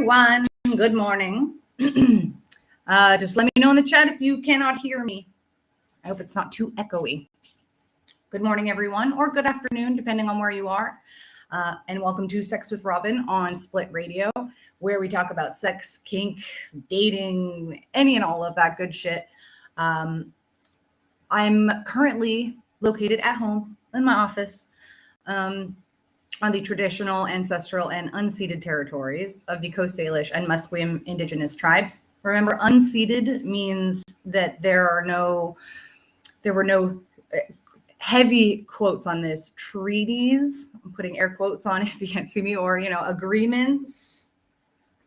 everyone. Good morning. Just let me know in the chat if you cannot hear me. I hope it's not too echoey. Good morning, everyone, or good afternoon, depending on where you are. And welcome to Sex with Robin on Split Radio, where we talk about sex, kink, dating, any and all of that good shit. I'm currently located at home in my office. On the traditional, ancestral, and unceded territories of the Coast Salish and Musqueam Indigenous tribes. Remember, unceded means that there were no heavy quotes on this, treaties, I'm putting air quotes on if you can't see me, or, agreements,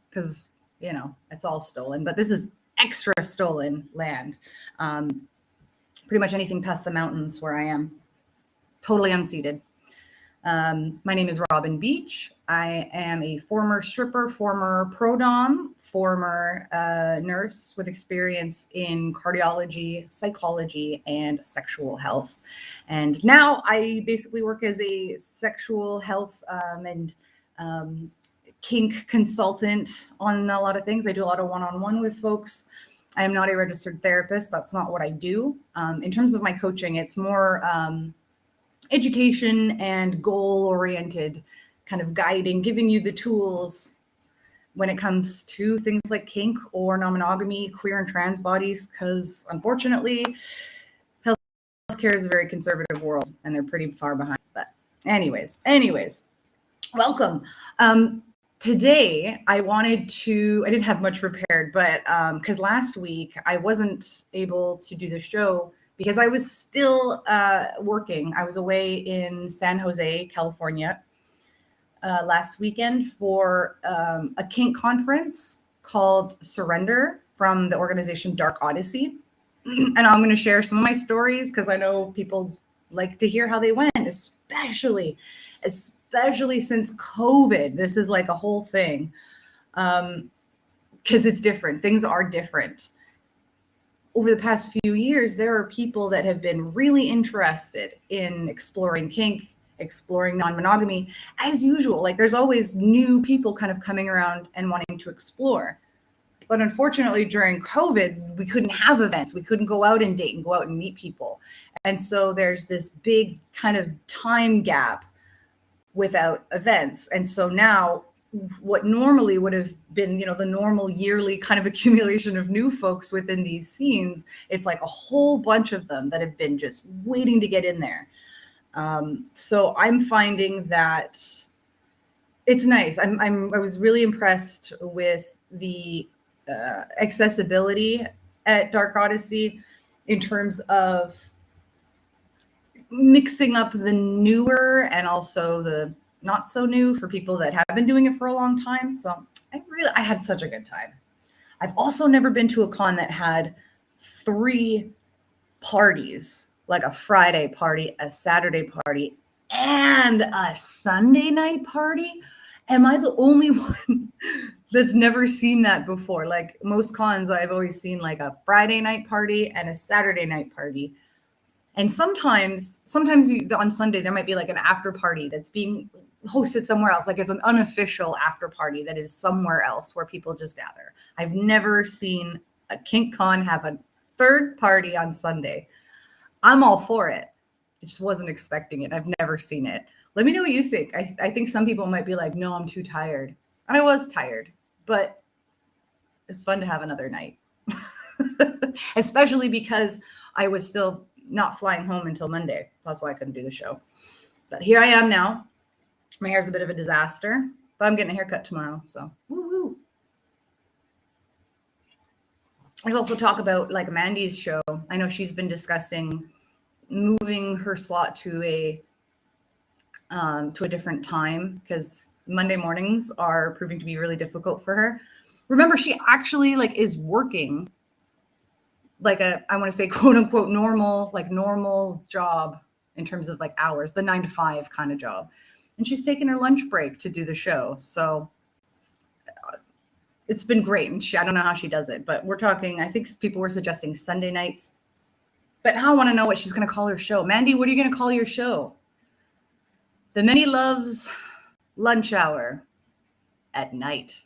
because, it's all stolen, but this is extra stolen land. Pretty much anything past the mountains where I am, totally unceded. My name is Robin Beach. I am a former stripper, former pro-dom, former nurse with experience in cardiology, psychology, and sexual health. And now I basically work as a sexual health and kink consultant on a lot of things. I do a lot of one-on-one with folks. I am not a registered therapist. That's not what I do. In terms of my coaching, it's more education and goal-oriented kind of guiding, giving you the tools when it comes to things like kink or non-monogamy, queer and trans bodies, because unfortunately, healthcare is a very conservative world and they're pretty far behind. But anyways, welcome. Today, I didn't have much prepared, but because last week I wasn't able to do the show because I was still working. I was away in San Jose, California, last weekend for a kink conference called Surrender from the organization Dark Odyssey. And I'm going to share some of my stories because I know people like to hear how they went, especially since COVID. This is like a whole thing because it's different. Things are different. Over the past few years, there are people that have been really interested in exploring kink, exploring non-monogamy, as usual. Like there's always new people kind of coming around and wanting to explore. But unfortunately, during COVID, we couldn't have events. We couldn't go out and date and go out and meet people. And so there's this big kind of time gap without events. And so now what normally would have been, the normal yearly kind of accumulation of new folks within these scenes, it's like a whole bunch of them that have been just waiting to get in there. So I'm finding that it's nice. I was really impressed with the accessibility at Dark Odyssey in terms of mixing up the newer and also the not so new for people that have been doing it for a long time. So I had such a good time. I've also never been to a con that had 3 parties, like a Friday party, a Saturday party, and a Sunday night party. Am I the only one that's never seen that before? Like most cons, I've always seen like a Friday night party and a Saturday night party. And sometimes on Sunday, there might be like an after party that's being hosted somewhere else. Like it's an unofficial after party that is somewhere else where people just gather. I've never seen a kink con have a third party on Sunday. I'm all for it. I just wasn't expecting it. I've never seen it. Let me know what you think. I think some people might be like, no, I'm too tired. And I was tired, but it's fun to have another night. Especially because I was still not flying home until Monday. That's why I couldn't do the show. But here I am now. My hair's a bit of a disaster, but I'm getting a haircut tomorrow. So woo-woo. There's also talk about like Mandy's show. I know she's been discussing moving her slot to a different time because Monday mornings are proving to be really difficult for her. Remember, she actually is working like I want to say quote unquote normal job in terms of like hours, the 9 to 5 kind of job. And she's taken her lunch break to do the show. So it's been great. And I don't know how she does it, but we're talking, I think people were suggesting Sunday nights, but now I want to know what she's going to call her show. Mandy, what are you going to call your show? The Many Loves Lunch Hour at Night.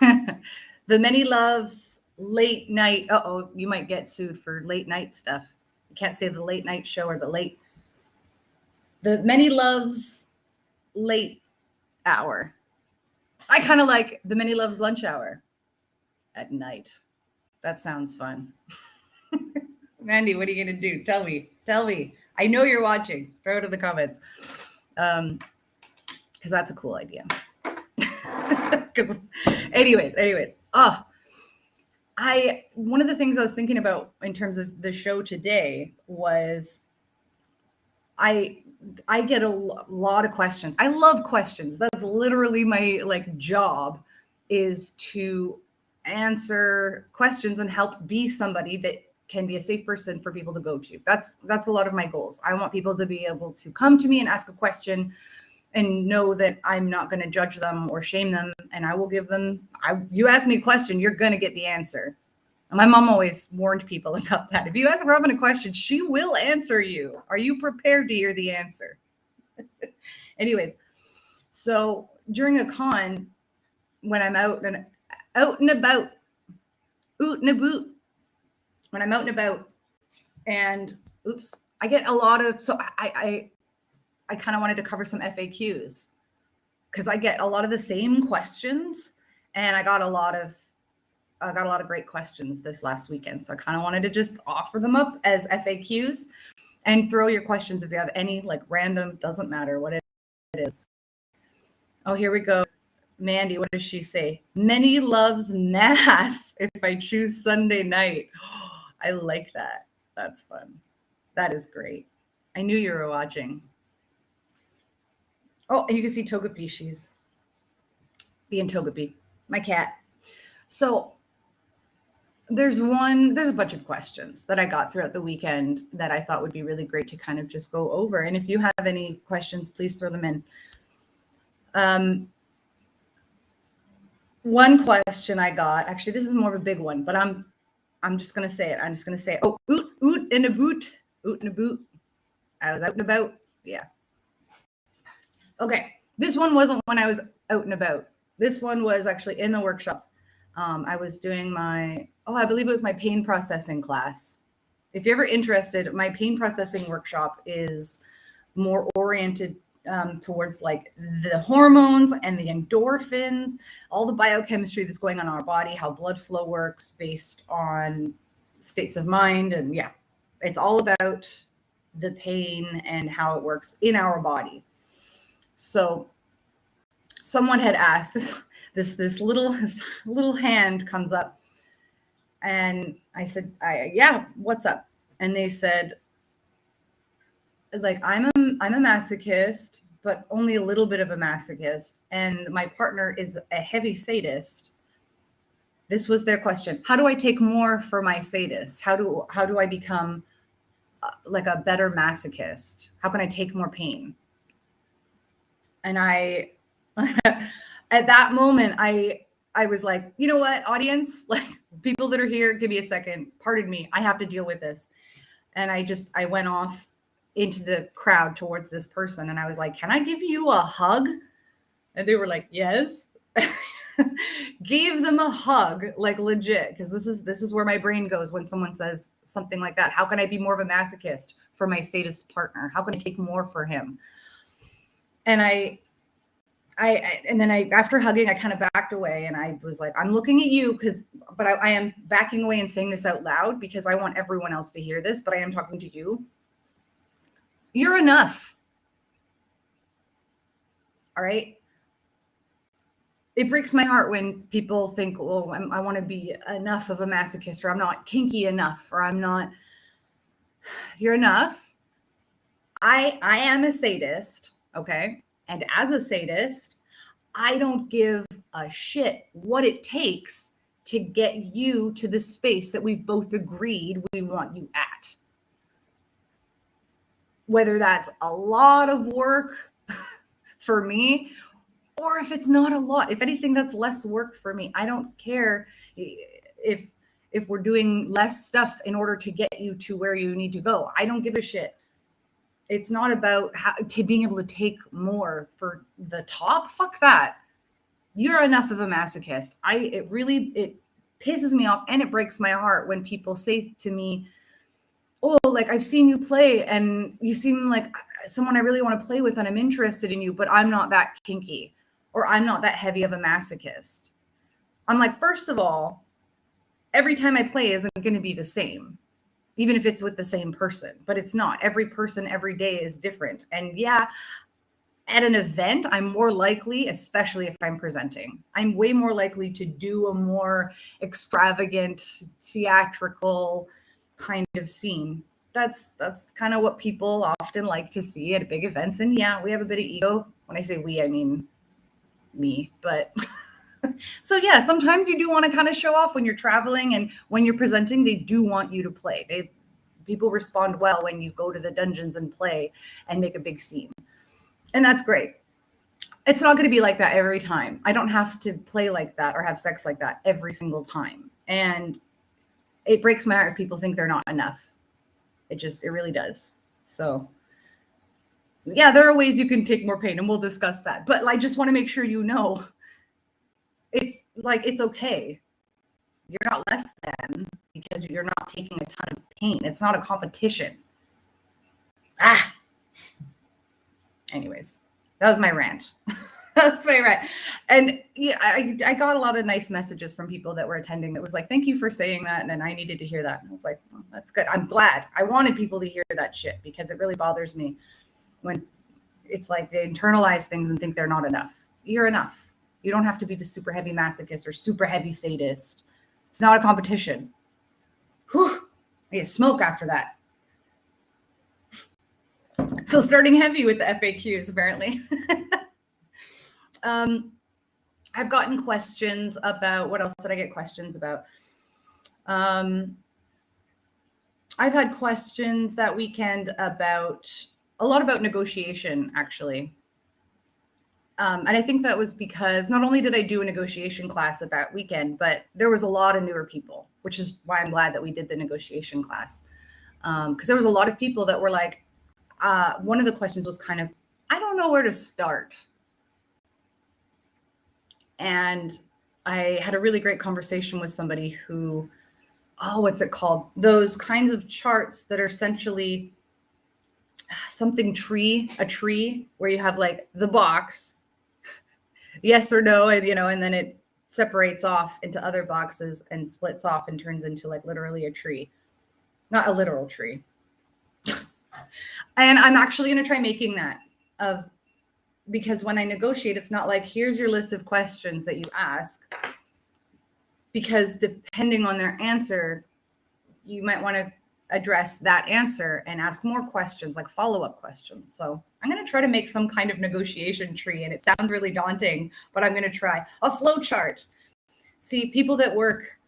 The many loves late night. Uh-oh, you might get sued for late night stuff. You can't say the late night show or the many loves late hour. I kind of like the many loves lunch hour at night. That sounds fun. Mandy, what are you going to do? Tell me. I know you're watching. Throw it in the comments. Because that's a cool idea. Because anyways. One of the things I was thinking about in terms of the show today was I get a lot of questions. I love questions. That's literally my job, is to answer questions and help be somebody that can be a safe person for people to go to. That's a lot of my goals. I want people to be able to come to me and ask a question and know that I'm not going to judge them or shame them. And I will give them, you ask me a question, you're going to get the answer. And my mom always warned people about that. If you ask Robin a question, she will answer you. Are you prepared to hear the answer? Anyways, so during a con, when I'm out and about, when I'm out and about, and I get a lot of, so I kind of wanted to cover some FAQs because I get a lot of the same questions, and I got a lot of great questions this last weekend. So I kind of wanted to just offer them up as FAQs and throw your questions if you have any, random, doesn't matter what it is. Oh, here we go. Mandy, what does she say? Many loves mass if I choose Sunday night. I like that. That's fun. That is great. I knew you were watching. Oh, and you can see Togepi. She's being Togepi, my cat. So there's a bunch of questions that I got throughout the weekend that I thought would be really great to kind of just go over. And if you have any questions, please throw them in. One question I got, actually, this is more of a big one, but I'm just going to say it. I'm just going to say, oot in a boot. I was out and about. Yeah. Okay. This one wasn't when I was out and about. This one was actually in the workshop. I was doing I believe it was my pain processing class. If you're ever interested, my pain processing workshop is more oriented towards the hormones and the endorphins, all the biochemistry that's going on in our body, how blood flow works based on states of mind. And yeah, it's all about the pain and how it works in our body. So someone had asked this little hand comes up, and I said, yeah, what's up? And they said, I'm a masochist, but only a little bit of a masochist, and my partner is a heavy sadist. This was their question. How do I take more for my sadist? How do I become a better masochist? How can I take more pain? And I at that moment, I was like, you know what, audience, people that are here, give me a second. Pardon me. I have to deal with this. And I went off into the crowd towards this person. And I was like, can I give you a hug? And they were like, yes. Gave them a hug, legit. Because this is where my brain goes when someone says something like that. How can I be more of a masochist for my sadist partner? How can I take more for him? And after hugging, I kind of backed away, and I was like, I'm looking at you but I am backing away and saying this out loud because I want everyone else to hear this, but I am talking to you. You're enough. All right. It breaks my heart when people think, oh, I want to be enough of a masochist, or I'm not kinky enough, or I'm not. You're enough. I am a sadist. Okay. And as a sadist, I don't give a shit what it takes to get you to the space that we've both agreed we want you at. Whether that's a lot of work for me, or if it's not a lot, if anything, that's less work for me. I don't care if we're doing less stuff in order to get you to where you need to go. I don't give a shit. It's not about being able to take more for the top. Fuck that. you're enough of a masochist. It pisses me off and it breaks my heart when people say to me, oh, like I've seen you play and you seem like someone I really want to play with and I'm interested in you, but I'm not that kinky or I'm not that heavy of a masochist. I'm like, first of all, every time I play isn't going to be the same, even if it's with the same person, but it's not. Every person every day is different. And yeah, at an event, I'm more likely, especially if I'm presenting, I'm way more likely to do a more extravagant, theatrical kind of scene. That's kind of what people often like to see at big events. And yeah, we have a bit of ego. When I say we, I mean me. But so yeah, sometimes you do want to kind of show off when you're traveling, and when you're presenting, they do want you to play. People respond well when you go to the dungeons and play and make a big scene. And that's great. It's not going to be like that every time. I don't have to play like that or have sex like that every single time. And it breaks my heart if people think they're not enough. It really does. So yeah, there are ways you can take more pain and we'll discuss that. But I just want to make sure you know, it's like, it's okay. You're not less than because you're not taking a ton of pain. It's not a competition. Anyways, that was my rant. That's my rant. And yeah, I got a lot of nice messages from people that were attending that was like, thank you for saying that. And I needed to hear that. And I was like, oh, that's good. I'm glad. I wanted people to hear that shit because it really bothers me when it's like they internalize things and think they're not enough. You're enough. You don't have to be the super heavy masochist or super heavy sadist. It's not a competition. Whew. I get smoke after that. So starting heavy with the FAQs, apparently. I've gotten questions about, what else did I get questions about? I've had questions that weekend about, a lot about negotiation, actually. And I think that was because not only did I do a negotiation class at that weekend, but there was a lot of newer people, which is why I'm glad that we did the negotiation class. Because there was a lot of people that were like, one of the questions was kind of, I don't know where to start. And I had a really great conversation with somebody who, what's it called? Those kinds of charts that are essentially something a tree where you have like the box, yes or no, and and then it separates off into other boxes and splits off and turns into like literally a tree, not a literal tree. And I'm actually going to try making that because when I negotiate, it's not like, here's your list of questions that you ask, because depending on their answer, you might want to address that answer and ask more questions, like follow-up questions. So I'm going to try to make some kind of negotiation tree, and it sounds really daunting, but I'm going to try a flow chart. See, people that work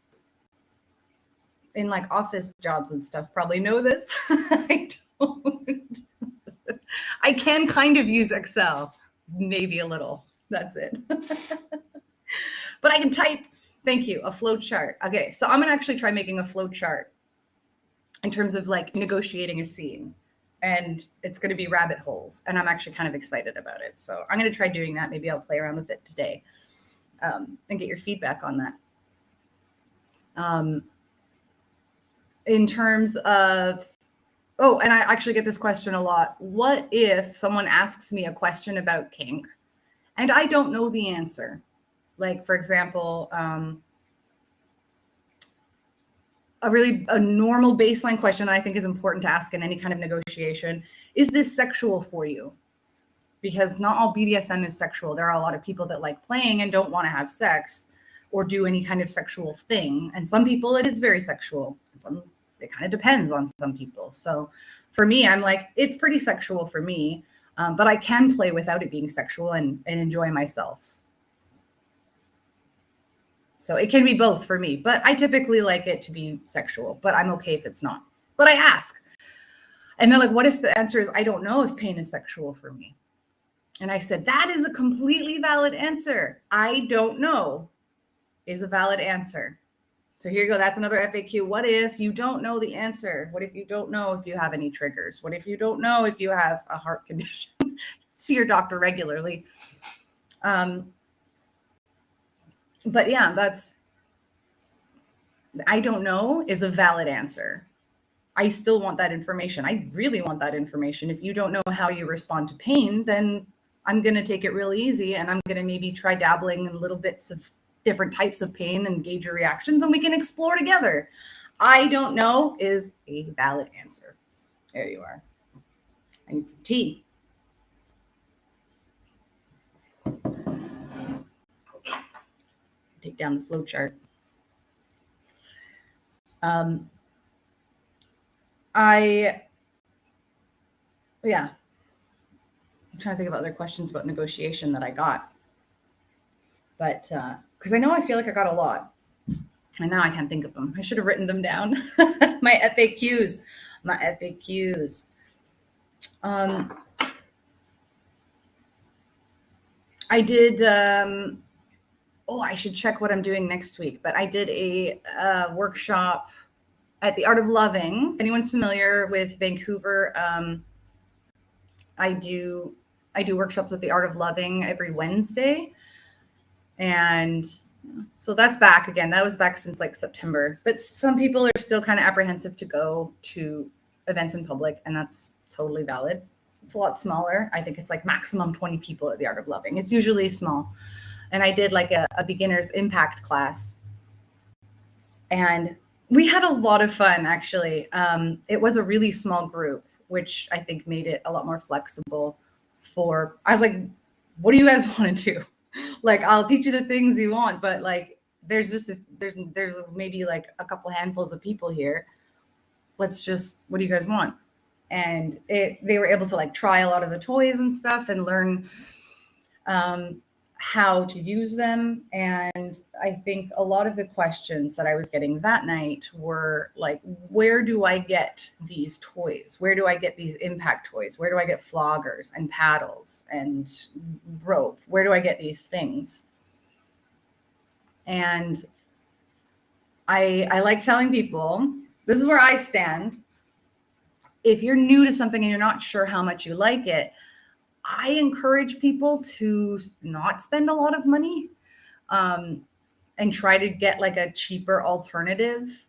in like office jobs and stuff probably know this. I don't. I can kind of use Excel, maybe a little. That's it. But I can type. Thank you. A flow chart. Okay, so I'm going to actually try making a flow chart in terms of like negotiating a scene, and it's going to be rabbit holes, and I'm actually kind of excited about it. So I'm going to try doing that. Maybe I'll play around with it today and get your feedback on that. In terms of, and I actually get this question a lot. What if someone asks me a question about kink and I don't know the answer? Like, for example, a normal baseline question I think is important to ask in any kind of negotiation. Is this sexual for you? Because not all BDSM is sexual. There are a lot of people that like playing and don't want to have sex or do any kind of sexual thing. And some people, it is very sexual. It kind of depends on some people. So for me, I'm like, it's pretty sexual for me, but I can play without it being sexual and enjoy myself. So it can be both for me, but I typically like it to be sexual, but I'm okay if it's not. But I ask. And they're like, what if the answer is, I don't know if pain is sexual for me? And I said, that is a completely valid answer. I don't know is a valid answer. So here you go. That's another FAQ. What if you don't know the answer? What if you don't know if you have any triggers? What if you don't know if you have a heart condition? See your doctor regularly. But yeah, I don't know is a valid answer. I still want that information. I really want that information. If you don't know how you respond to pain, then I'm going to take it real easy and I'm going to maybe try dabbling in little bits of different types of pain and gauge your reactions and we can explore together. I don't know is a valid answer. There you are. I need some tea. Take down the flow chart. Yeah. I'm trying to think of other questions about negotiation that I got. But because I know I feel like I got a lot. And now I can't think of them. I should have written them down. My FAQs. I did. I should check what I'm doing next week. But I did a workshop at the Art of Loving. If anyone's familiar with Vancouver, I do workshops at the Art of Loving every Wednesday. And so that's back again. That was back since like September. But some people are still kind of apprehensive to go to events in public, and that's totally valid. It's a lot smaller. I think it's like maximum 20 people at the Art of Loving. It's usually small. And I did like a beginner's impact class. And we had a lot of fun, actually. It was a really small group, which I think made it a lot more flexible I was like, what do you guys want to do? Like, I'll teach you the things you want, but like, there's maybe like a couple handfuls of people here. What do you guys want? And they were able to like try a lot of the toys and stuff and learn how to use them. And I think a lot of the questions that I was getting that night were like, where do I get these toys? Where do I get these impact toys? Where do I get floggers and paddles and rope? Where do I get these things? And I like telling people, this is where I stand. If you're new to something and you're not sure how much you like it, I encourage people to not spend a lot of money and try to get like a cheaper alternative.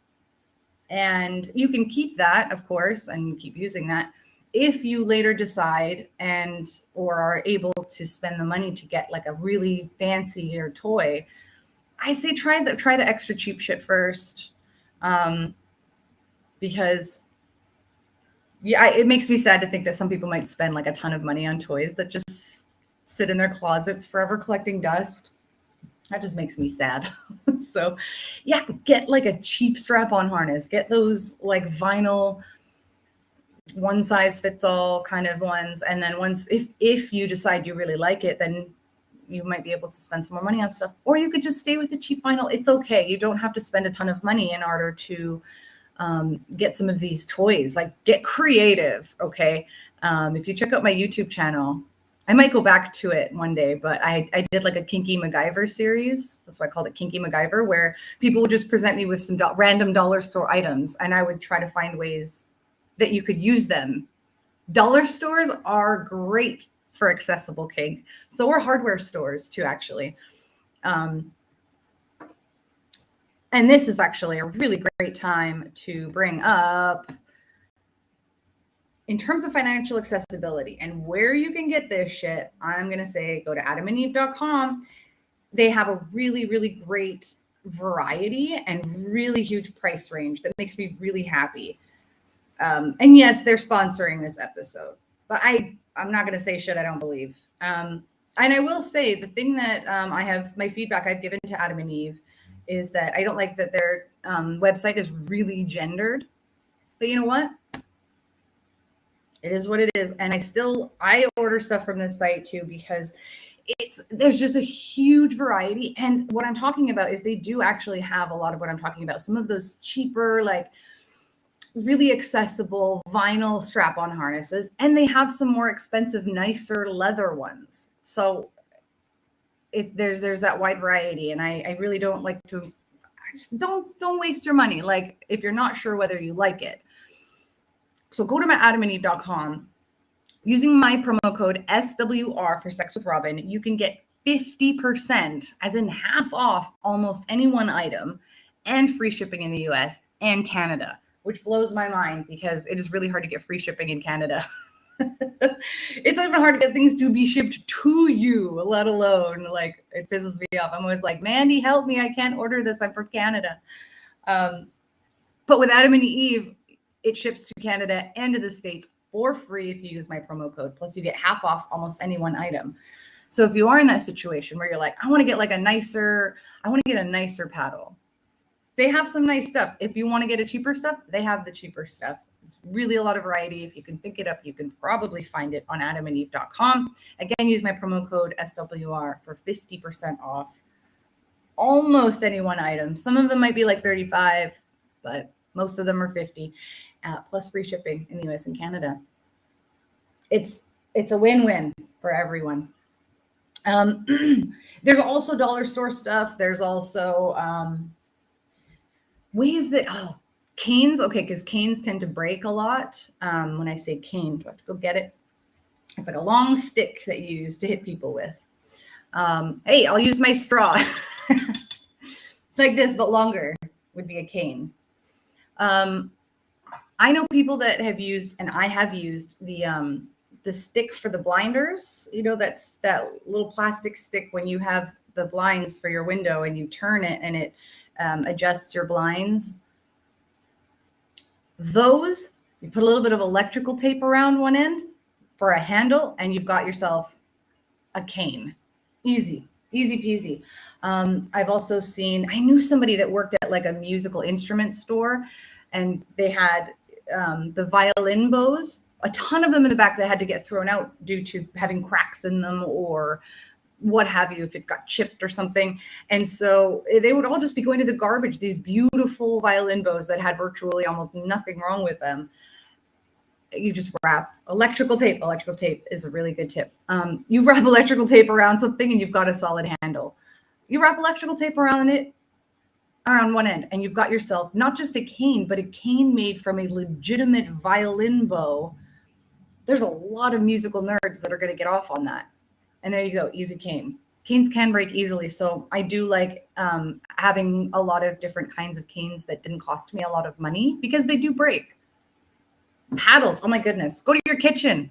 And you can keep that, of course, and keep using that. If you later decide or are able to spend the money to get like a really fancier toy, I say try the extra cheap shit first. Because it makes me sad to think that some people might spend like a ton of money on toys that just sit in their closets forever collecting dust. That just makes me sad. So yeah, get like a cheap strap-on harness. Get those like vinyl one size fits all kind of ones. And then if you decide you really like it, then you might be able to spend some more money on stuff. Or you could just stay with the cheap vinyl. It's okay. You don't have to spend a ton of money in order to get some of these toys. Like, get creative. Okay. If you check out my YouTube channel, I might go back to it one day, but I did like a Kinky MacGyver series. That's why I called it Kinky MacGyver, where people would just present me with some random dollar store items, and I would try to find ways that you could use them. Dollar stores are great for accessible kink. So are hardware stores too, actually. And this is actually a really great time to bring up, in terms of financial accessibility and where you can get this shit, I'm going to say go to adamandeve.com. They have a really, really great variety and really huge price range that makes me really happy. And yes, they're sponsoring this episode, but I'm not going to say shit I don't believe. And I will say the thing that my feedback I've given to Adam and Eve is that I don't like that their website is really gendered. But you know what? It is what it is. And I order stuff from this site too, because there's just a huge variety. And what I'm talking about is they do actually have a lot of what I'm talking about. Some of those cheaper, like really accessible vinyl strap-on harnesses, and they have some more expensive, nicer leather ones. So there's that wide variety. And I really don't like to, don't waste your money. Like, if you're not sure whether you like it. So go to my adamandeve.com. Using my promo code SWR for Sex with Robin, you can get 50%, as in half off almost any one item, and free shipping in the US and Canada, which blows my mind because it is really hard to get free shipping in Canada. It's even hard to get things to be shipped to you, let alone, like, it pisses me off. I'm always like, Mandy, help me. I can't order this. I'm from Canada. But with Adam and Eve, it ships to Canada and to the States for free if you use my promo code. Plus, you get half off almost any one item. So if you are in that situation where you're like, I want to get a nicer paddle, they have some nice stuff. If you want to get a cheaper stuff, they have the cheaper stuff. It's really a lot of variety. If you can think it up, you can probably find it on adamandeve.com. Again, use my promo code SWR for 50% off almost any one item. Some of them might be like 35, but most of them are 50, plus free shipping in the US and Canada. It's a win-win for everyone. There's also dollar store stuff. There's also ways that, canes. Okay, because canes tend to break a lot. When I say cane, do I have to go get it? It's like a long stick that you use to hit people with. Hey, I'll use my straw. Like this, but longer would be a cane. I know people that have used, and I have used, the stick for the blinders. That's that little plastic stick when you have the blinds for your window and you turn it and it adjusts your blinds. Those, you put a little bit of electrical tape around one end for a handle and you've got yourself a cane. Easy peasy. I've also seen, I knew somebody that worked at like a musical instrument store, and they had the violin bows, a ton of them in the back that had to get thrown out due to having cracks in them or what have you, if it got chipped or something. And so they would all just be going to the garbage, these beautiful violin bows that had virtually almost nothing wrong with them. You just wrap electrical tape. Electrical tape is a really good tip. You wrap electrical tape around something and you've got a solid handle. You wrap electrical tape around it, around one end, and you've got yourself not just a cane, but a cane made from a legitimate violin bow. There's a lot of musical nerds that are going to get off on that. And there you go, easy cane. Canes can break easily. So I do like having a lot of different kinds of canes that didn't cost me a lot of money because they do break. Paddles, oh my goodness. Go to your kitchen.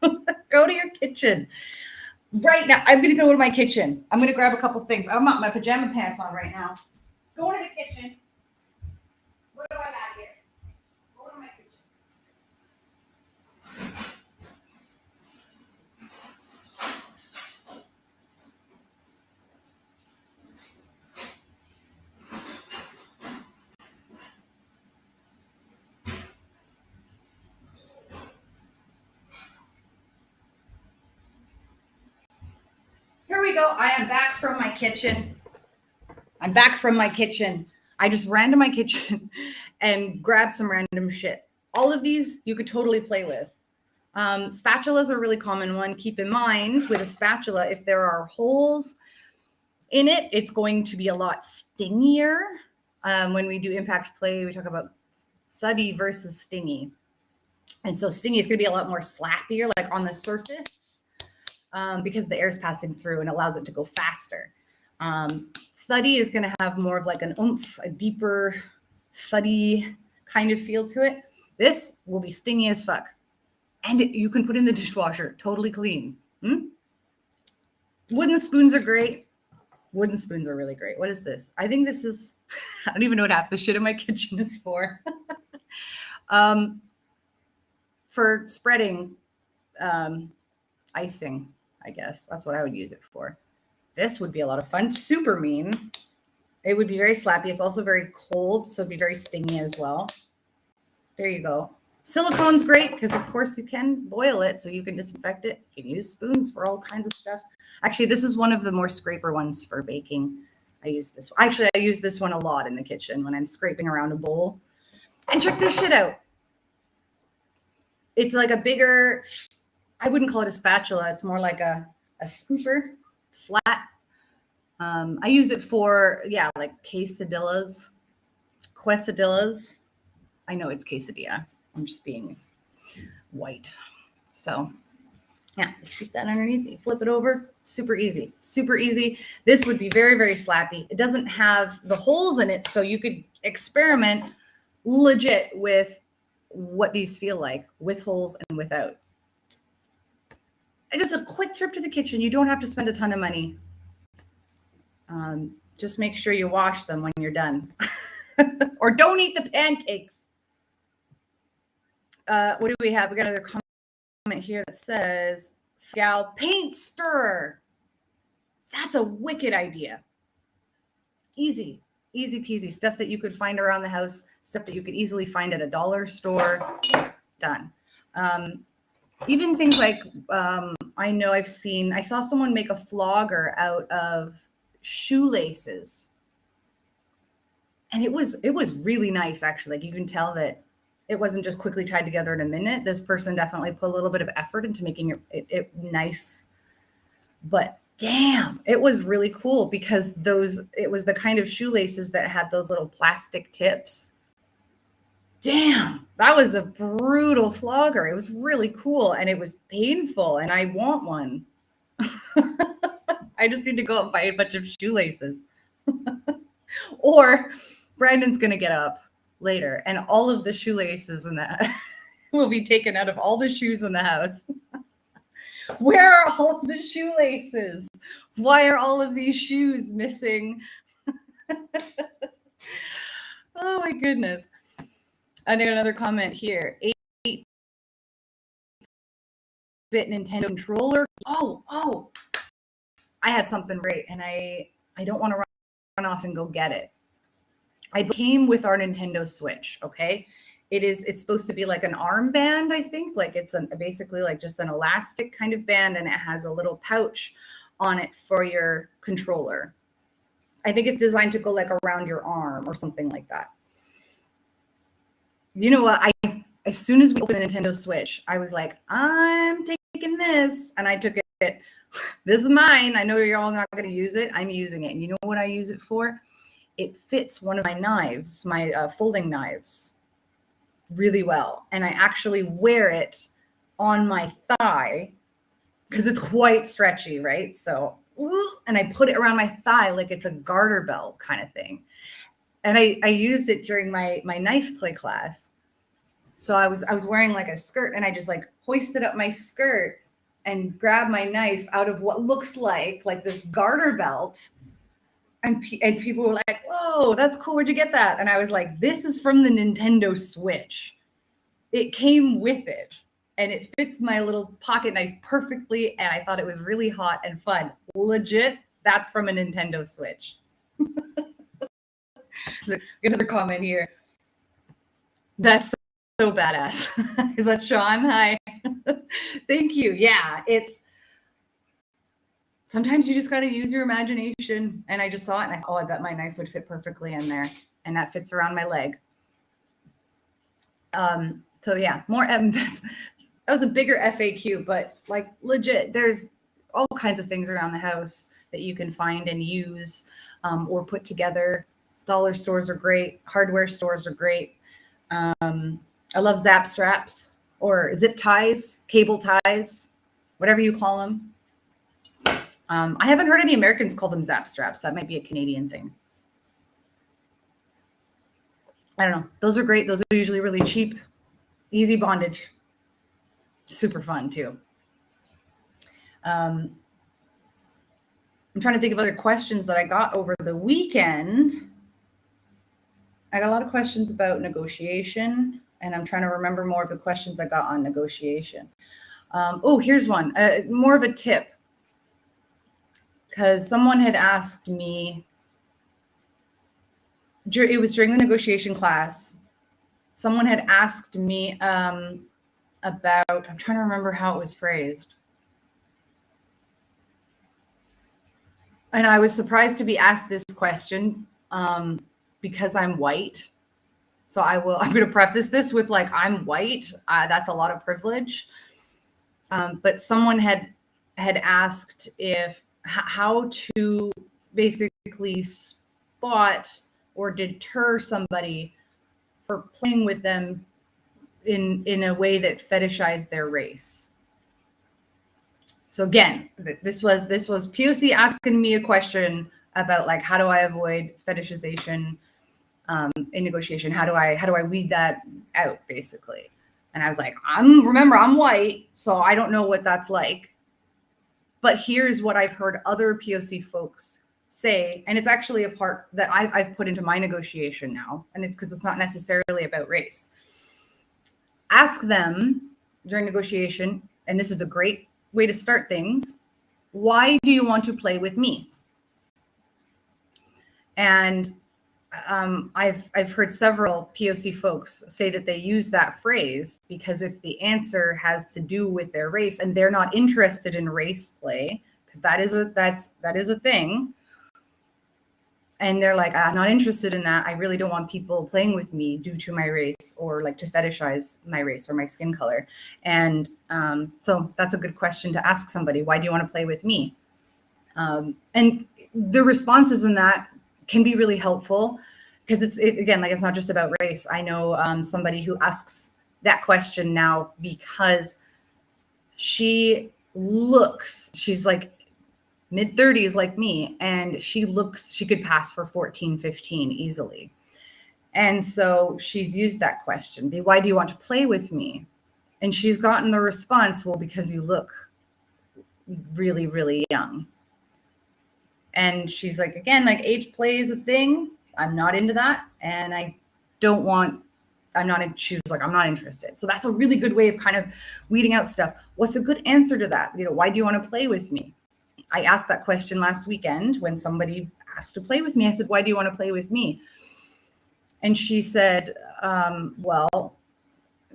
Go to your kitchen. Right now, I'm going to go to my kitchen. I'm going to grab a couple things. I'm got my pajama pants on right now. Go to the kitchen. What do I got here? Go to my kitchen. Here we go. I am back from my kitchen. I just ran to my kitchen and grabbed some random shit. All of these you could totally play with. Spatulas are a really common one. Keep in mind with a spatula, if there are holes in it, it's going to be a lot stingier. When we do impact play, we talk about thuddy versus stingy. And so stingy is going to be a lot more slappier, like on the surface, because the air is passing through and allows it to go faster. Thuddy is going to have more of like an oomph, a deeper, thuddy kind of feel to it. This will be stingy as fuck. And you can put in the dishwasher, totally clean. Wooden spoons are great. Wooden spoons are really great. What is this? I think this is, I don't even know what half the shit in my kitchen is for. For spreading icing, I guess. That's what I would use it for. This would be a lot of fun. Super mean. It would be very slappy. It's also very cold, so it'd be very stingy as well. There you go. Silicone's great because, of course, you can boil it, so you can disinfect it. You can use spoons for all kinds of stuff. Actually, this is one of the more scraper ones for baking. I use this one. Actually, I use this one a lot in the kitchen when I'm scraping around a bowl. And check this shit out. It's like a bigger, I wouldn't call it a spatula. It's more like a scooper. It's flat. I use it for, like quesadillas. I know it's quesadilla. I'm just being white. So Yeah, just keep that underneath. You flip it over. Super easy. Super easy. This would be very, very slappy. It doesn't have the holes in it, so you could experiment legit with what these feel like with holes and without. And just a quick trip to the kitchen. You don't have to spend a ton of money. Just make sure you wash them when you're done. Or don't eat the pancakes. What do we have? We got another comment here that says, gal, paint stirrer. That's a wicked idea. Easy peasy. Stuff that you could find around the house, stuff that you could easily find at a dollar store. Done. Even things like, I saw someone make a flogger out of shoelaces. And it was really nice, actually. Like, you can tell that it wasn't just quickly tied together in a minute. This person definitely put a little bit of effort into making it nice. But damn, it was really cool because it was the kind of shoelaces that had those little plastic tips. Damn, that was a brutal flogger. It was really cool and it was painful and I want one. I just need to go out and buy a bunch of shoelaces. Or Brandon's going to get up later and all of the shoelaces in that will be taken out of all the shoes in the house. Where are all of the shoelaces? Why are all of these shoes missing? Oh my goodness. And another comment here. 8-bit Nintendo controller. Oh. I had something great and I don't want to run off and go get it. I came with our Nintendo Switch, okay? It's supposed to be like an armband, I think. Like it's basically like just an elastic kind of band and it has a little pouch on it for your controller. I think it's designed to go like around your arm or something like that. You know what? As soon as we opened the Nintendo Switch, I was like, I'm taking this. And I took it. This is mine. I know you're all not going to use it. I'm using it. And you know what I use it for? It fits one of my knives, my folding knives, really well. And I actually wear it on my thigh because it's quite stretchy, right? So, and I put it around my thigh like it's a garter belt kind of thing. And I used it during my knife play class. So I was wearing like a skirt and I just like hoisted up my skirt and grabbed my knife out of what looks like this garter belt. And people were like, whoa, that's cool. Where'd you get that? And I was like, this is from the Nintendo Switch. It came with it and it fits my little pocket knife perfectly. And I thought it was really hot and fun. Legit, that's from a Nintendo Switch. So, another comment here. That's so badass. Is that Sean? Hi. Thank you. Yeah, sometimes you just got to use your imagination. And I just saw it and I bet my knife would fit perfectly in there. And that fits around my leg. So yeah, more that was a bigger FAQ, but like legit, there's all kinds of things around the house that you can find and use or put together. Dollar stores are great. Hardware stores are great. I love zap straps or zip ties, cable ties, whatever you call them. I haven't heard any Americans call them zap straps. That might be a Canadian thing. I don't know. Those are great. Those are usually really cheap, easy bondage. Super fun too. I'm trying to think of other questions that I got over the weekend. I got a lot of questions about negotiation, and I'm trying to remember more of the questions I got on negotiation. Here's one, more of a tip. Because someone had asked me, it was during the negotiation class, someone had asked me about, I'm trying to remember how it was phrased. And I was surprised to be asked this question because I'm white. So I'm going to preface this with I'm white. That's a lot of privilege. But someone had asked how to basically spot or deter somebody for playing with them in a way that fetishized their race. So again, this was POC asking me a question about like, how do I avoid fetishization in negotiation? How do I weed that out, basically? And I was like, remember, I'm white, so I don't know what that's like. But here's what I've heard other POC folks say, and it's actually a part that I've put into my negotiation now, and it's because it's not necessarily about race. Ask them during negotiation, and this is a great way to start things, why do you want to play with me? And I've heard several POC folks say that they use that phrase because if the answer has to do with their race and they're not interested in race play, because that is a thing, and they're like, I'm not interested in that. I really don't want people playing with me due to my race or like to fetishize my race or my skin color. And so that's a good question to ask somebody. Why do you want to play with me? And the responses in that can be really helpful because again, like, it's not just about race. I know somebody who asks that question now because she's like mid-30s like me, and she could pass for 14, 15 easily. And so she's used that question, why do you want to play with me? And she's gotten the response, well, because you look really, really young. And she's like, again, like, age play is a thing. I'm not into that. And she was like, I'm not interested. So that's a really good way of kind of weeding out stuff. What's a good answer to that? Why do you want to play with me? I asked that question last weekend when somebody asked to play with me. I said, why do you want to play with me? And she said, well,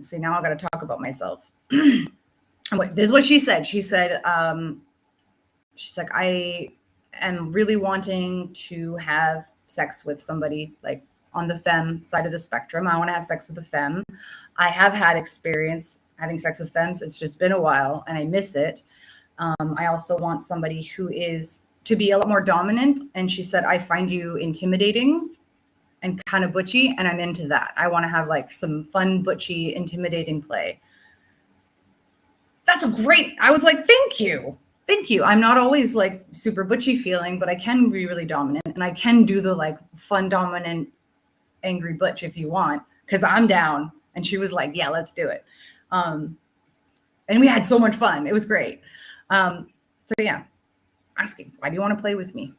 see, now I got to talk about myself. This is what she said. She said, she's like, I am really wanting to have sex with somebody like on the femme side of the spectrum. I want to have sex with a femme. I have had experience having sex with femmes. It's just been a while and I miss it. I also want somebody who is to be a lot more dominant. And she said, I find you intimidating and kind of butchy, and I'm into that. I want to have like some fun, butchy, intimidating play. I was like, thank you. I'm not always like super butchy feeling, but I can be really dominant, and I can do the like fun, dominant, angry butch if you want, because I'm down. And she was like, yeah, let's do it. And we had so much fun. It was great. So yeah, asking, why do you want to play with me?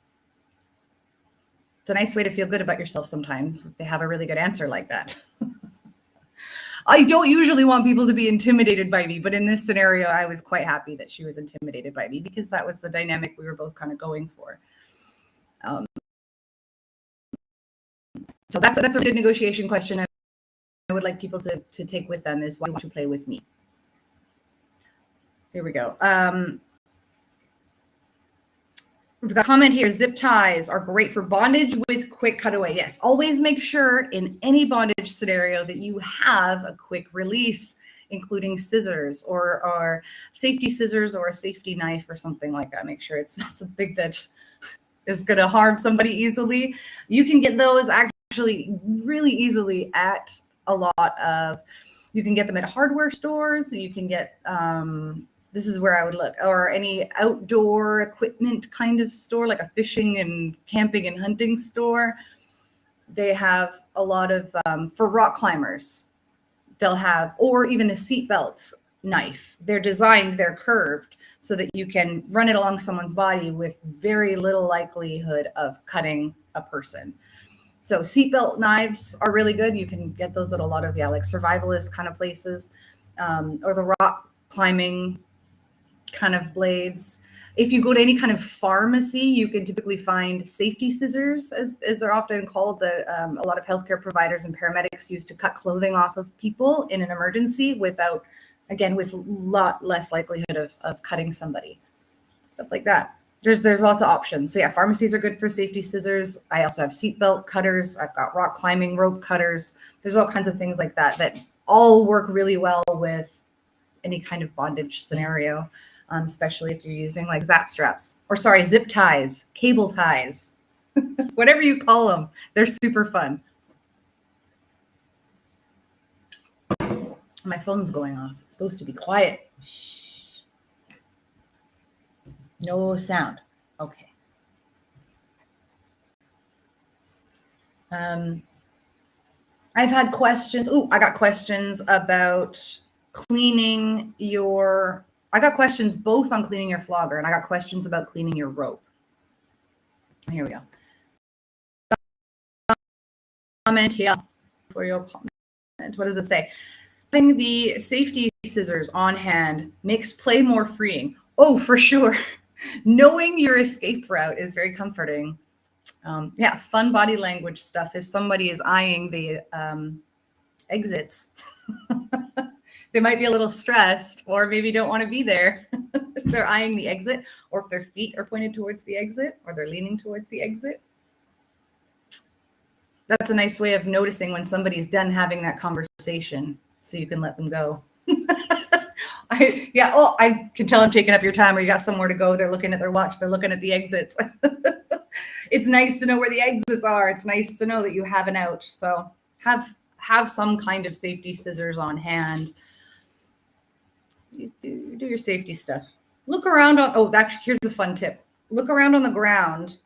It's a nice way to feel good about yourself sometimes if they have a really good answer like that. I don't usually want people to be intimidated by me, but in this scenario, I was quite happy that she was intimidated by me because that was the dynamic we were both kind of going for. So that's a good negotiation question. I would like people to take with them is, why do you want to play with me? Here we go. We've got a comment here. Zip ties are great for bondage with quick cutaway. Yes, always make sure in any bondage scenario that you have a quick release, including scissors or safety scissors or a safety knife or something like that. Make sure it's not something that is going to harm somebody easily. You can get those actually really easily at a lot of, you can get them at hardware stores. You can get, this is where I would look, or any outdoor equipment kind of store, like a fishing and camping and hunting store. They have a lot of, for rock climbers, they'll have, or even a seatbelt knife. They're curved so that you can run it along someone's body with very little likelihood of cutting a person. So seatbelt knives are really good. You can get those at a lot of, like survivalist kind of places, or the rock climbing kind of blades. If you go to any kind of pharmacy, you can typically find safety scissors, as they're often called, that a lot of healthcare providers and paramedics use to cut clothing off of people in an emergency with a lot less likelihood of cutting somebody. Stuff like that. There's lots of options. So yeah, pharmacies are good for safety scissors. I also have seatbelt cutters. I've got rock climbing rope cutters. There's all kinds of things like that that all work really well with any kind of bondage scenario. Especially if you're using like zip ties, cable ties, whatever you call them. They're super fun. My phone's going off. It's supposed to be quiet. No sound. Okay. I've had questions. Oh, I got questions about cleaning your, I got questions both on cleaning your flogger, and I got questions about cleaning your rope. Here we go. Comment here for your comment. What does it say? Having the safety scissors on hand makes play more freeing. Oh, for sure. Knowing your escape route is very comforting. Yeah, fun body language stuff. If somebody is eyeing the exits, they might be a little stressed or maybe don't want to be there. If they're eyeing the exit, or if their feet are pointed towards the exit, or they're leaning towards the exit. That's a nice way of noticing when somebody's done having that conversation, so you can let them go. I can tell I'm taking up your time, or you got somewhere to go. They're looking at their watch. They're looking at the exits. It's nice to know where the exits are. It's nice to know that you have an out. So have some kind of safety scissors on hand. You do your safety stuff. Look around on, here's a fun tip. Look around on the ground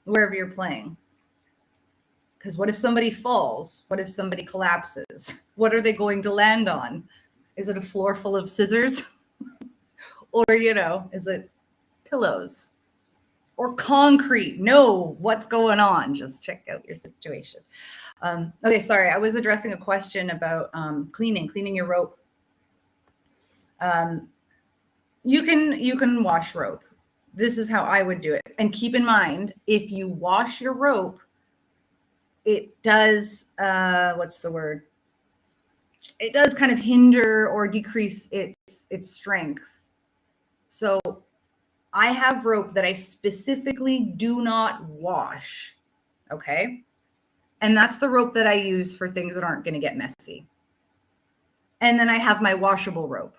wherever you're playing. Because what if somebody falls? What if somebody collapses? What are they going to land on? Is it a floor full of scissors? Or, is it pillows or concrete? Know what's going on. Just check out your situation. Okay, sorry. I was addressing a question about cleaning your rope. You can wash rope. This is how I would do it. And keep in mind, if you wash your rope, it does, what's the word? It does kind of hinder or decrease its strength. So I have rope that I specifically do not wash. Okay. And that's the rope that I use for things that aren't going to get messy. And then I have my washable rope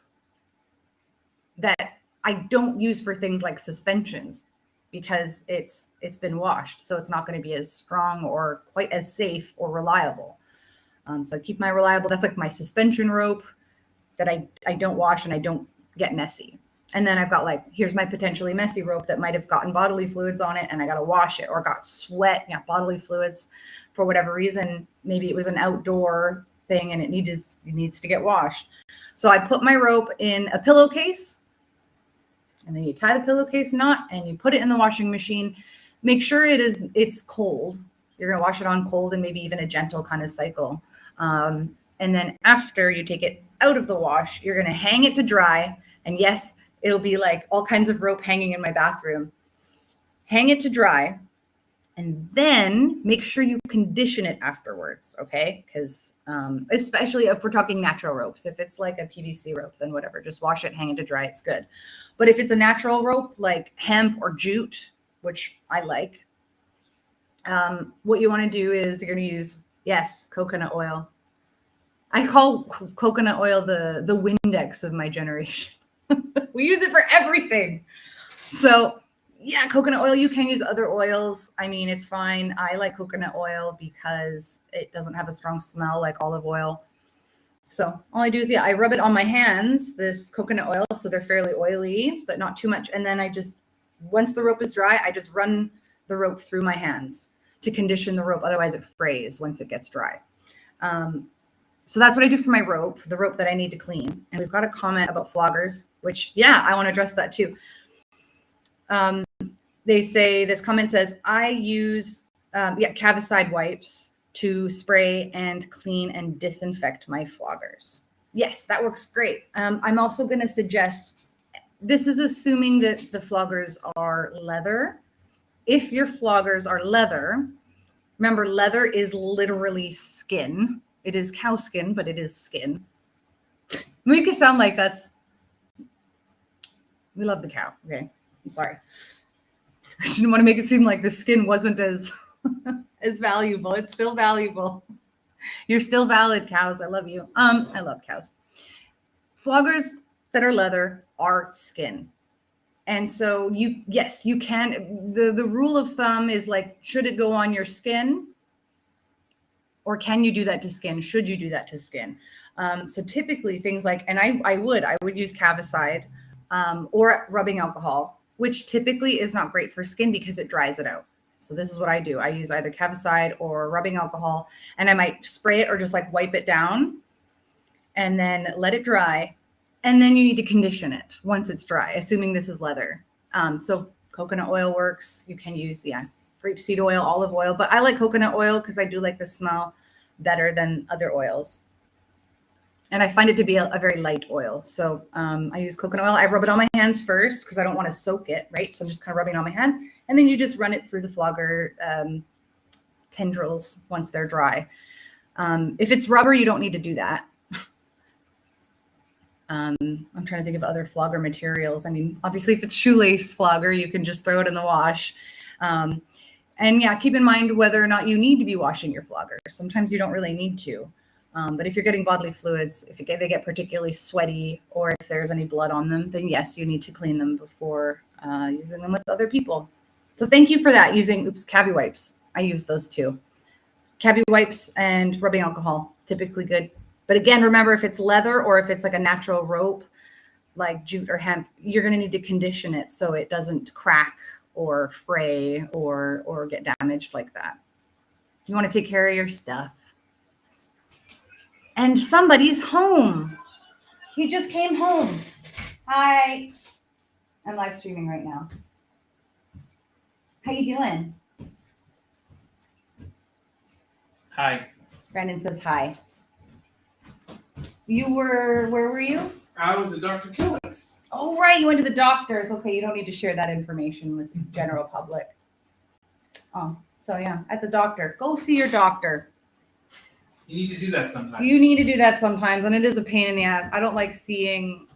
that I don't use for things like suspensions, because it's been washed. So it's not going to be as strong or quite as safe or reliable. So I keep my reliable, that's like my suspension rope that I don't wash and I don't get messy. And then I've got here's my potentially messy rope that might have gotten bodily fluids on it and I got to wash it, or got sweat, bodily fluids for whatever reason. Maybe it was an outdoor thing and it needs to get washed. So I put my rope in a pillowcase, and then you tie the pillowcase knot and you put it in the washing machine. Make sure it's cold. You're going to wash it on cold, and maybe even a gentle kind of cycle. And then after you take it out of the wash, you're going to hang it to dry. And yes, it'll be like all kinds of rope hanging in my bathroom. Hang it to dry, and then make sure you condition it afterwards, okay? Because especially if we're talking natural ropes. If it's like a PVC rope, then whatever, just wash it, hang it to dry, it's good. But if it's a natural rope like hemp or jute, which I like, what you want to do is you're going to use, coconut oil. I call coconut oil the Windex of my generation. We use it for everything. So yeah, coconut oil. You can use other oils. I mean, it's fine. I like coconut oil because it doesn't have a strong smell like olive oil. So all I do is, I rub it on my hands, this coconut oil, so they're fairly oily, but not too much. And then once the rope is dry, I just run the rope through my hands to condition the rope. Otherwise it frays once it gets dry. So that's what I do for my rope, the rope that I need to clean. And we've got a comment about floggers, which, I want to address that too. They say, this comment says, I use, Cavicide wipes to spray and clean and disinfect my floggers. Yes, that works great. I'm also going to suggest, this is assuming that the floggers are leather. If your floggers are leather, remember, leather is literally skin. It is cow skin, but it is skin. Make it sound like we love the cow. Okay, I'm sorry. I didn't want to make it seem like the skin wasn't as valuable. It's still valuable. You're still valid, cows. I love you. I love cows. Floggers that are leather are skin. And so you can, the rule of thumb is should it go on your skin? Or can you do that to skin? Should you do that to skin? So typically things like, and I would use Cavicide or rubbing alcohol which typically is not great for skin because it dries it out. So this is what I do. I use either Cavicide or rubbing alcohol, and I might spray it or just like wipe it down and then let it dry. And then you need to condition it once it's dry, assuming this is leather. So coconut oil works. You can use, grapeseed oil, olive oil, but I like coconut oil because I do like the smell better than other oils. And I find it to be a very light oil. So I use coconut oil. I rub it on my hands first because I don't want to soak it, right? So I'm just kind of rubbing it on my hands. And then you just run it through the flogger tendrils once they're dry. If it's rubber, you don't need to do that. I'm trying to think of other flogger materials. I mean, obviously, if it's shoelace flogger, you can just throw it in the wash. And yeah, keep in mind whether or not you need to be washing your flogger. Sometimes you don't really need to. But if you're getting bodily fluids, if they get particularly sweaty or if there's any blood on them, then yes, you need to clean them before using them with other people. So thank you for that. Using Cavi wipes. I use those too. Cavi wipes and rubbing alcohol, typically good. But again, remember, if it's leather or if it's like a natural rope, like jute or hemp, you're going to need to condition it so it doesn't crack or fray or get damaged like that. You want to take care of your stuff. And somebody's home. He just came home. Hi. I'm live streaming right now. How you doing? Hi. Brandon says hi. Where were you? I was at Dr. Killick's. Oh, right. You went to the doctor's. Okay, you don't need to share that information with the general public. Oh, so yeah, at the doctor. Go see your doctor. You need to do that sometimes. You need to do that sometimes, and it is a pain in the ass. I don't like seeing,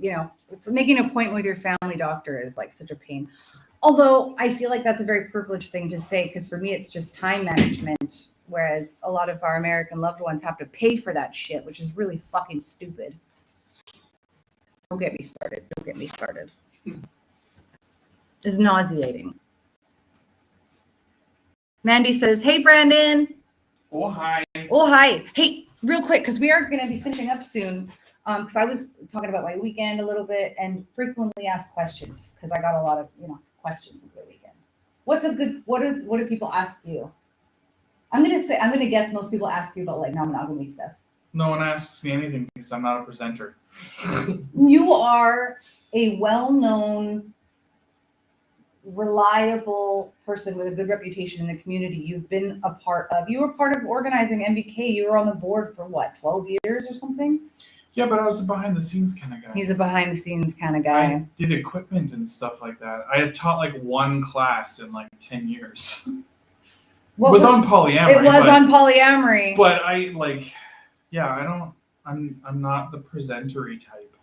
it's making an appointment with your family doctor is like such a pain. Although I feel like that's a very privileged thing to say, because for me, it's just time management. Whereas a lot of our American loved ones have to pay for that shit, which is really fucking stupid. Don't get me started. Don't get me started. It's nauseating. Mandy says, hey, Brandon. Oh, hi. Oh, hi. Hey, real quick, because we are going to be finishing up soon. Because I was talking about my weekend a little bit and frequently asked questions, because I got a lot of, questions over the weekend. What do people ask you? I'm going to guess most people ask you about like non-monogamy stuff. No one asks me anything because I'm not a presenter. You are a well-known, reliable person with a good reputation in the community. You were part of organizing MBK. You were on the board for what, 12 years or something? Yeah, but I was a behind the scenes kind of guy. He's a behind the scenes kind of guy. I did equipment and stuff like that. I had taught like one class in like 10 years. It was on polyamory. It was on polyamory. But I'm not the presentery type.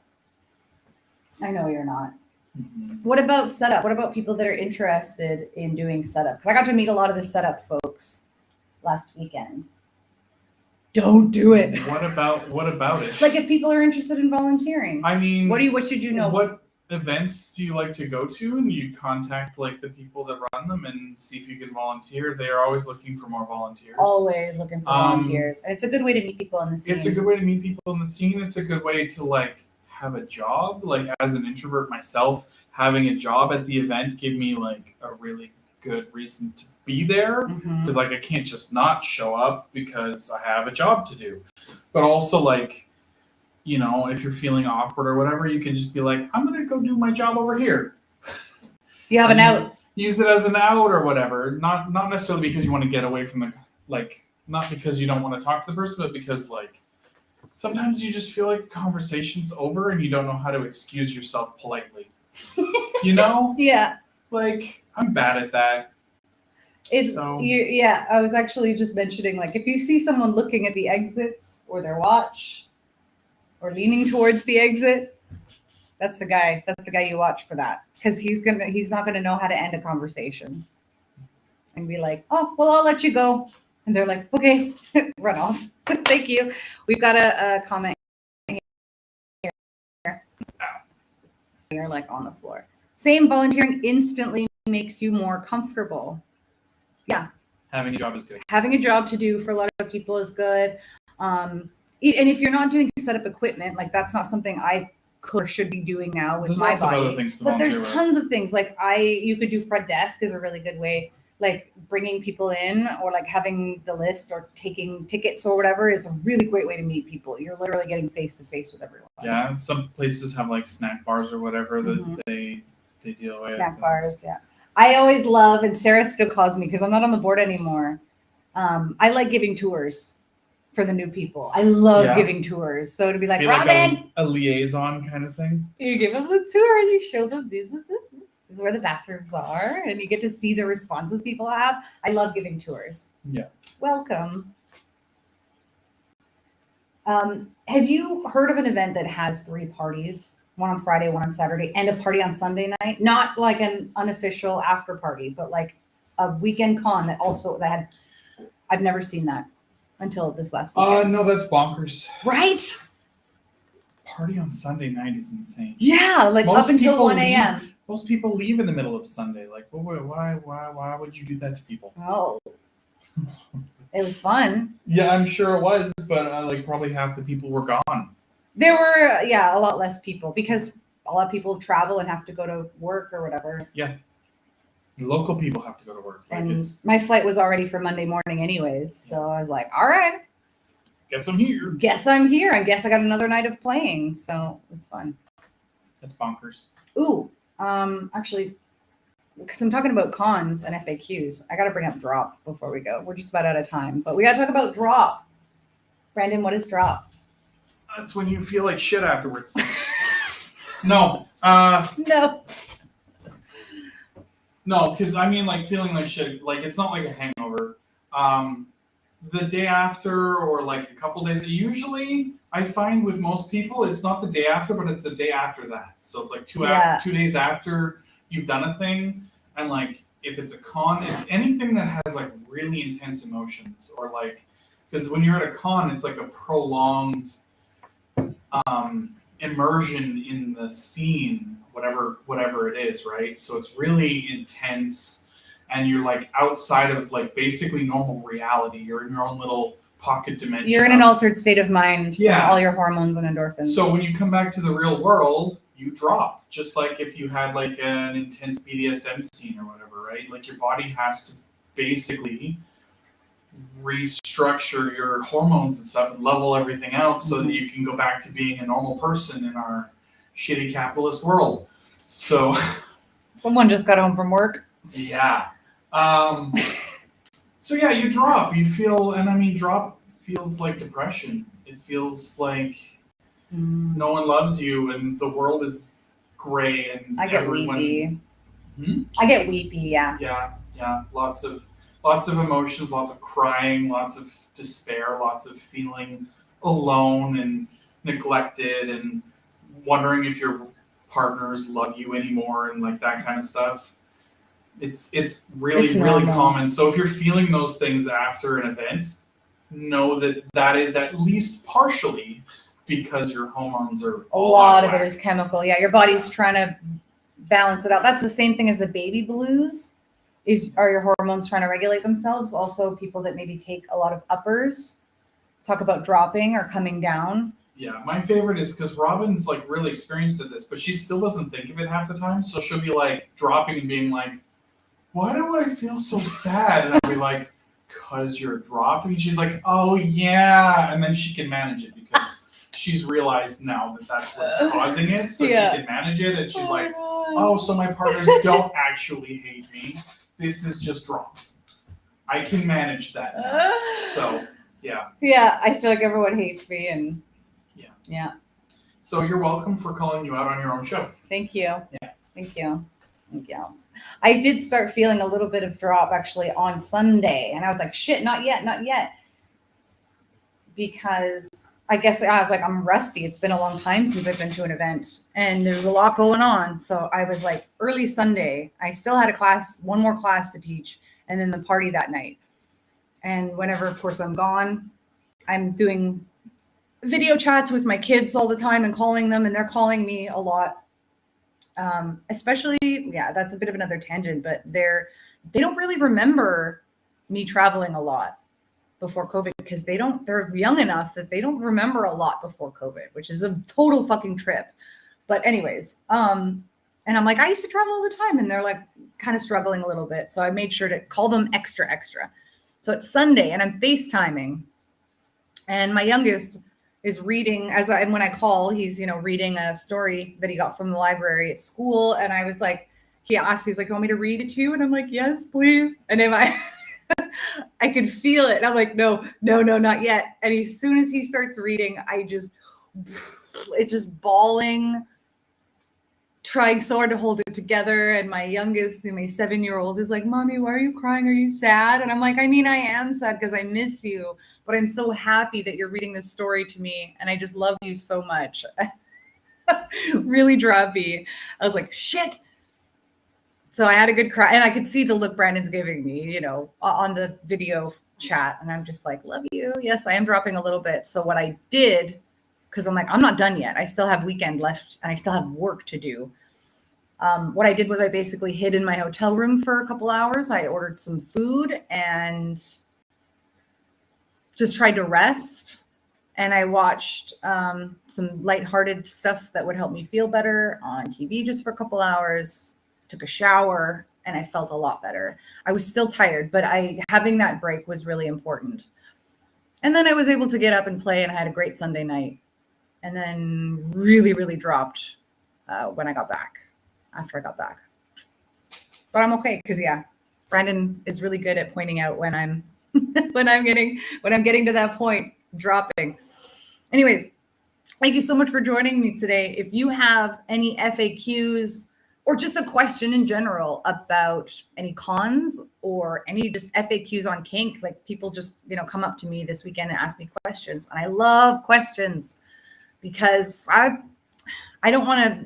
I know you're not. Mm-hmm. What about setup? What about people that are interested in doing setup? Because I got to meet a lot of the setup folks last weekend. Don't do it. What about it? Like if people are interested in volunteering. I mean, what should you know? What events do you like to go to? And you contact like the people that run them and see if you can volunteer. They are always looking for more volunteers. Always looking for volunteers. And it's a good way to meet people in the scene. It's a good way to meet people in the scene. It's a good way to like have a job. Like as an introvert myself, having a job at the event gave me like a really good reason to be there, because like I can't just not show up because I have a job to do. But also like, if you're feeling awkward or whatever, you can just be like, I'm gonna go do my job over here. You have an out. Use it as an out or whatever. Not necessarily because you want to get away from not because you don't want to talk to the person, but because like sometimes you just feel like a conversation's over and you don't know how to excuse yourself politely. Yeah. Like, I'm bad at that. I was actually just mentioning, like, if you see someone looking at the exits or their watch or leaning towards the exit, that's the guy. That's the guy you watch for that. Because he's not gonna know how to end a conversation. And be like, oh, well, I'll let you go. And they're like, okay, run off. Thank you. We've got a comment here. You're like on the floor. Same, volunteering instantly makes you more comfortable. Yeah. Having a job is good. Having a job to do for a lot of people is good. And if you're not doing setup equipment, like that's not something I could or should be doing now with There's my lots of body. other things to But there's volunteer with. tons of things. Like you could do front desk is a really good way. Like bringing people in or like having the list or taking tickets or whatever is a really great way to meet people. You're literally getting face to face with everyone. Yeah, some places have like snack bars or whatever that they deal with. Snack bars, yeah. I always love, and Sarah still calls me because I'm not on the board anymore. I like giving tours for the new people. I love giving tours. So to be like, Robin, a liaison kind of thing. you give them the tour and you show them this is where the bathrooms are, and you get to see the responses people have. I love giving tours. Yeah. Welcome. Have you heard of an event that has 3 parties? One on Friday, one on Saturday, and a party on Sunday night? Not like an unofficial after party, but like a weekend con that had. I've never seen that until this last weekend. No, that's bonkers. Right? Party on Sunday night is insane. Yeah, like Most up until people 1 a.m. Most people leave in the middle of Sunday. Like, why would you do that to people? Oh, it was fun. Yeah, I'm sure it was, but like probably half the people were gone. There were, a lot less people because a lot of people travel and have to go to work or whatever. Yeah. Local people have to go to work. Like And my flight was already for Monday morning anyways. So I was like, all right. Guess I'm here. Guess I'm here. I guess I got another night of playing. So it's fun. That's bonkers. Ooh, actually, because I'm talking about cons and FAQs, I got to bring up drop before we go. We're just about out of time, but we got to talk about drop. Brandon, what is drop? That's when you feel like shit afterwards. No. No. No, because I mean, like, feeling like shit. Like, it's not like a hangover. The day after or, like, a couple days. Usually, I find with most people, it's not the day after, but it's the day after that. So it's like 2 days after you've done a thing. And, like, if it's a con, it's anything that has, like, really intense emotions. Or, like, because when you're at a con, it's like a prolonged immersion in the scene, whatever it is, right? So it's really intense, and you're like outside of like basically normal reality. You're in your own little pocket dimension. You're in an altered state of mind from Yeah. all your hormones and endorphins. So when you come back to the real world, you drop, just like if you had like an intense BDSM scene or whatever, right? Like your body has to basically restructure your hormones and stuff and level everything out so that you can go back to being a normal person in our shitty capitalist world. So someone just got home from work. Yeah. So yeah, you drop. You feel, and I mean, drop feels like depression. It feels like no one loves you, and the world is gray, and I get weepy. I get weepy. Yeah. Yeah. Lots of emotions, lots of crying, lots of despair, lots of feeling alone and neglected, and wondering if your partners love you anymore, and like that kind of stuff. It's really common. So if you're feeling those things after an event, know that is at least partially because your hormones are a lot of it is chemical. Yeah, your body's trying to balance it out. That's the same thing as the baby blues. Are your hormones trying to regulate themselves? Also, people that maybe take a lot of uppers talk about dropping or coming down. Yeah, my favorite is because Robin's like really experienced at this, but she still doesn't think of it half the time. So she'll be like dropping and being like, "Why do I feel so sad?" And I'll be like, "'Cause you're dropping." She's like, "Oh yeah," and then she can manage it because she's realized now that that's what's causing it. So she can manage it, and she's like, "Oh, so my partners don't actually hate me. This is just drop. I can manage that now." So yeah. Yeah, I feel like everyone hates me, and yeah. So you're welcome for calling you out on your own show. Thank you. Yeah. Thank you. I did start feeling a little bit of drop actually on Sunday, and I was like, shit, not yet. Because I guess I was like, I'm rusty. It's been a long time since I've been to an event, and there's a lot going on. So I was like, early Sunday, I still had one more class to teach, and then the party that night. And whenever, of course, I'm gone, I'm doing video chats with my kids all the time and calling them, and they're calling me a lot. Especially, that's a bit of another tangent, but they don't really remember me traveling a lot before COVID because they're young enough that they don't remember a lot before COVID, which is a total fucking trip. But anyways, and I'm like, I used to travel all the time, and they're like kind of struggling a little bit. So I made sure to call them extra. So it's Sunday and I'm FaceTiming, and my youngest is reading and when I call, he's, reading a story that he got from the library at school. And I was like, he asked, he's like, you want me to read it to you? And I'm like, yes, please. And if I could feel it. And I'm like, no, not yet. And as soon as he starts reading, it's just bawling, trying so hard to hold it together. And my youngest, my 7-year-old, is like, Mommy, why are you crying? Are you sad? And I'm like, I mean, I am sad because I miss you, but I'm so happy that you're reading this story to me. And I just love you so much. Really droppy. I was like, shit. So I had a good cry, and I could see the look Brandon's giving me, on the video chat. And I'm just like, love you. Yes, I am dropping a little bit. So what I did, because I'm like, I'm not done yet. I still have weekend left and I still have work to do. What I did was I basically hid in my hotel room for a couple hours. I ordered some food and just tried to rest. And I watched some lighthearted stuff that would help me feel better on TV just for a couple hours, took a shower, and I felt a lot better. I was still tired, but having that break was really important. And then I was able to get up and play, and I had a great Sunday night. And then really, really dropped when I got back, after I got back. But I'm okay, because Brandon is really good at pointing out when I'm when I'm getting to that point, dropping. Anyways, thank you so much for joining me today. If you have any FAQs or just a question in general about any cons or any just FAQs on Kink, like people just, come up to me this weekend and ask me questions. And I love questions, because I don't want to,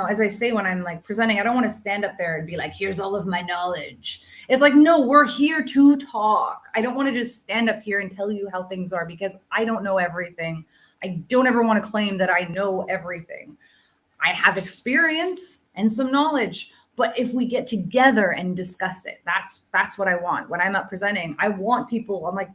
as I say, when I'm like presenting, I don't want to stand up there and be like, here's all of my knowledge. It's like, no, we're here to talk. I don't want to just stand up here and tell you how things are, because I don't know everything. I don't ever want to claim that I know everything. I have experience and some knowledge, but if we get together and discuss it, that's what I want. When I'm up presenting, I want people, I'm like,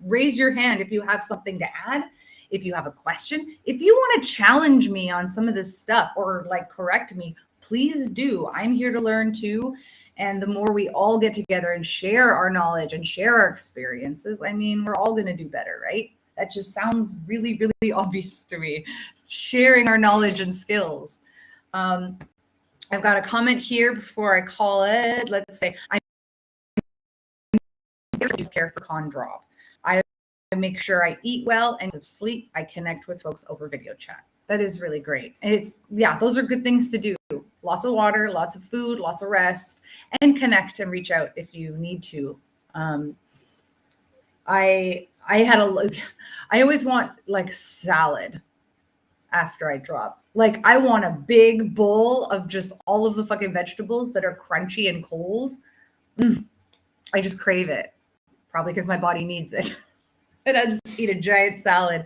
raise your hand if you have something to add. If you have a question, if you want to challenge me on some of this stuff or like correct me, please do. I'm here to learn too. And the more we all get together and share our knowledge and share our experiences, we're all going to do better, right? That just sounds really, really obvious to me. Sharing our knowledge and skills. I've got a comment here before I call it. Let's say I care for con drop. I make sure I eat well and sleep. I connect with folks over video chat. That is really great. And those are good things to do. Lots of water, lots of food, lots of rest, and connect and reach out if you need to. I always want like salad after I drop. Like I want a big bowl of just all of the fucking vegetables that are crunchy and cold. I just crave it, probably because my body needs it. And I just eat a giant salad.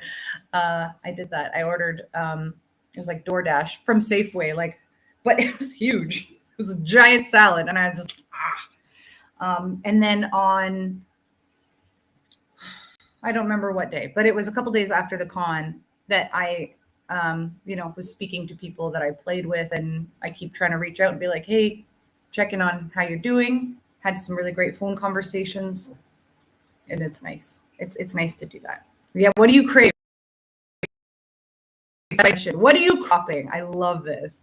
I did that. I ordered, it was like DoorDash from Safeway, but it was huge. It was a giant salad. And I was just, and then on, I don't remember what day, but it was a couple days after the con that I, was speaking to people that I played with, and I keep trying to reach out and be like, hey, check in on how you're doing. Had some really great phone conversations, and it's nice. It's nice to do that. Yeah. What do you crave? What are you cropping? I love this.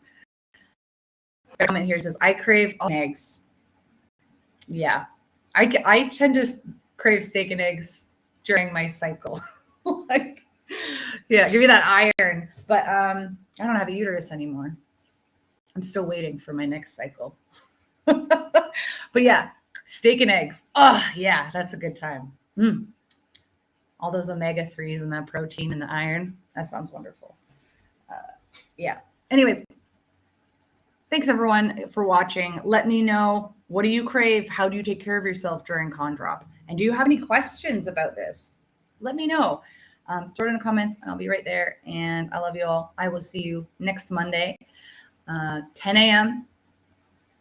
A comment here says, I crave eggs. Yeah. I tend to crave steak and eggs during my cycle. Give me that iron. But I don't have a uterus anymore. I'm still waiting for my next cycle. But yeah, steak and eggs. Oh yeah, that's a good time. All those omega-3s and that protein and the iron. That sounds wonderful. Yeah. Anyways, thanks everyone for watching. Let me know, what do you crave? How do you take care of yourself during con drop? And do you have any questions about this? Let me know. Throw it in the comments and I'll be right there. And I love you all. I will see you next Monday, 10 a.m.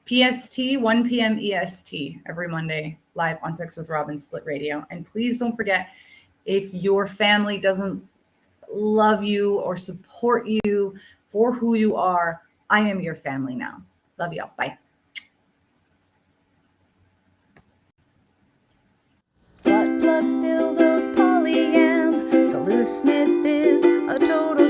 PST, 1 p.m. EST, every Monday, live on Sex with Robin Split Radio. And please don't forget, if your family doesn't love you or support you for who you are. I am your family now. Love y'all. Bye. Butt plugs, dildos, polyam. The loose smith is a total